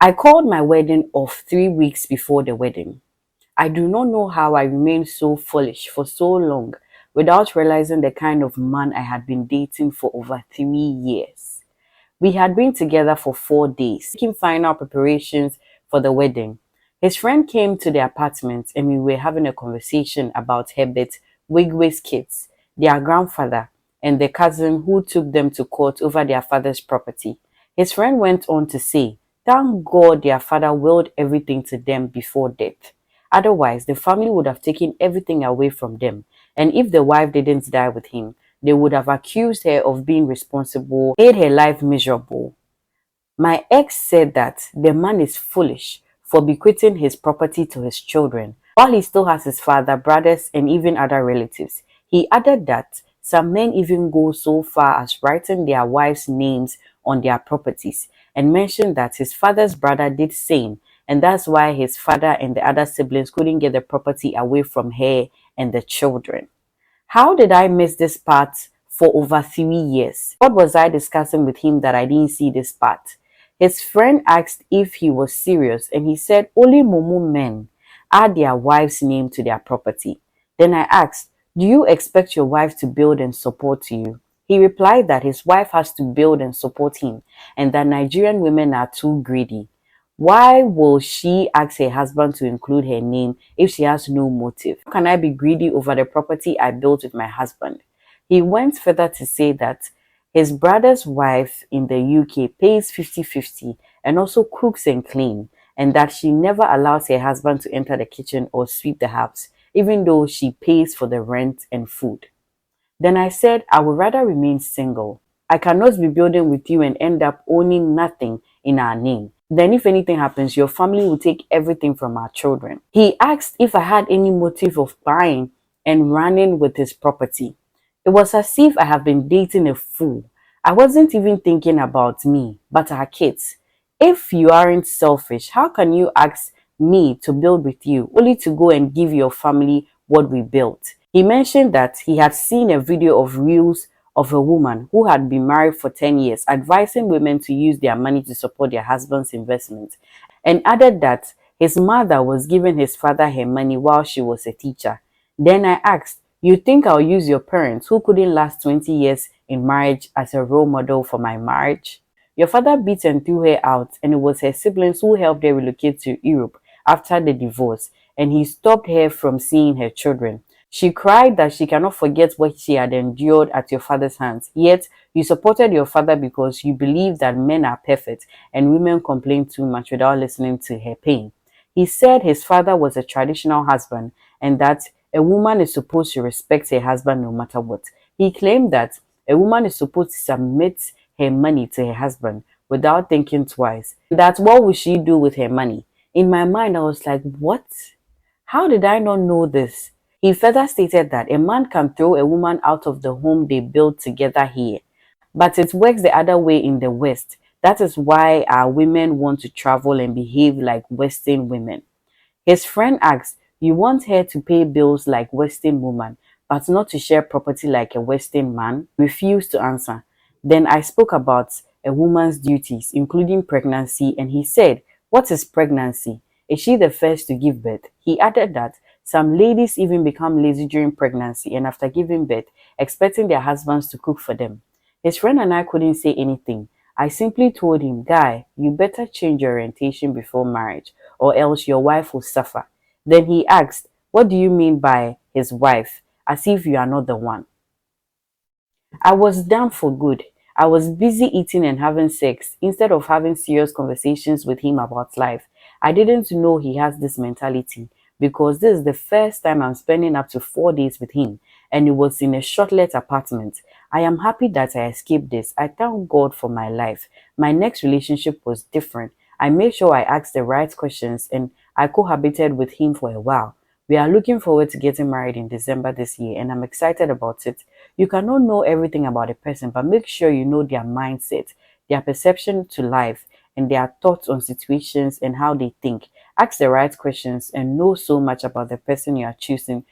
I called my wedding off 3 weeks before the wedding. I do not know how I remained so foolish for so long without realizing the kind of man I had been dating for over 3 years. We had been together for 4 days, making final preparations for the wedding. His friend came to the apartment and we were having a conversation about Herbert Wigway's kids, their grandfather, and the cousin who took them to court over their father's property. His friend went on to say, thank God their father willed everything to them before death. Otherwise, the family would have taken everything away from them. And if the wife didn't die with him, they would have accused her of being responsible, made her life miserable. My ex said that the man is foolish for bequeathing his property to his children, while he still has his father, brothers, and even other relatives. He added that some men even go so far as writing their wives' names on their properties, and mentioned that his father's brother did same, and that's why his father and the other siblings couldn't get the property away from her and the children. How did I miss this part for over 3 years? What was I discussing with him that I didn't see this part? His friend asked if he was serious and he said only Mumu men add their wife's name to their property. Then I asked, do you expect your wife to build and support you? He replied that his wife has to build and support him and that Nigerian women are too greedy. Why will she ask her husband to include her name if she has no motive? How can I be greedy over the property I built with my husband? He went further to say that his brother's wife in the UK pays 50-50 and also cooks and cleans, and that she never allows her husband to enter the kitchen or sweep the house, even though she pays for the rent and food. Then I said, I would rather remain single. I cannot be building with you and end up owning nothing in our name. Then if anything happens, your family will take everything from our children. He asked if I had any motive of buying and running with his property. It was as if I have been dating a fool. I wasn't even thinking about me, but our kids. If you aren't selfish, how can you ask me to build with you, only to go and give your family what we built? He mentioned that he had seen a video of reels of a woman who had been married for 10 years advising women to use their money to support their husband's investment, and added that his mother was giving his father her money while she was a teacher. Then I asked, you think I'll use your parents who couldn't last 20 years in marriage as a role model for my marriage? Your father beat and threw her out, and it was her siblings who helped her relocate to Europe after the divorce, and he stopped her from seeing her children. She cried that she cannot forget what she had endured at your father's hands. Yet, you supported your father because you believe that men are perfect and women complain too much without listening to her pain. He said his father was a traditional husband and that a woman is supposed to respect her husband no matter what. He claimed that a woman is supposed to submit her money to her husband without thinking twice. That what would she do with her money? In my mind, I was like, what? How did I not know this? He further stated that a man can throw a woman out of the home they built together here, but it works the other way in the West. That is why our women want to travel and behave like Western women. His friend asked, you want her to pay bills like Western woman, but not to share property like a Western man? Refused to answer. Then I spoke about a woman's duties, including pregnancy, and he said, what is pregnancy? Is she the first to give birth? He added that some ladies even become lazy during pregnancy and after giving birth, expecting their husbands to cook for them. His friend and I couldn't say anything. I simply told him, guy, you better change your orientation before marriage, or else your wife will suffer. Then he asked, what do you mean by his wife? As if you are not the one. I was down for good. I was busy eating and having sex instead of having serious conversations with him about life. I didn't know he has this mentality because this is the first time I'm spending up to 4 days with him, and it was in a shortlet apartment. I am happy that I escaped this. I thank God for my life. My next relationship was different. I made sure I asked the right questions and I cohabited with him for a while. We are looking forward to getting married in December this year, and I'm excited about it. You cannot know everything about a person, but make sure you know their mindset, their perception to life, and their thoughts on situations and how they think. Ask the right questions and know so much about the person you are choosing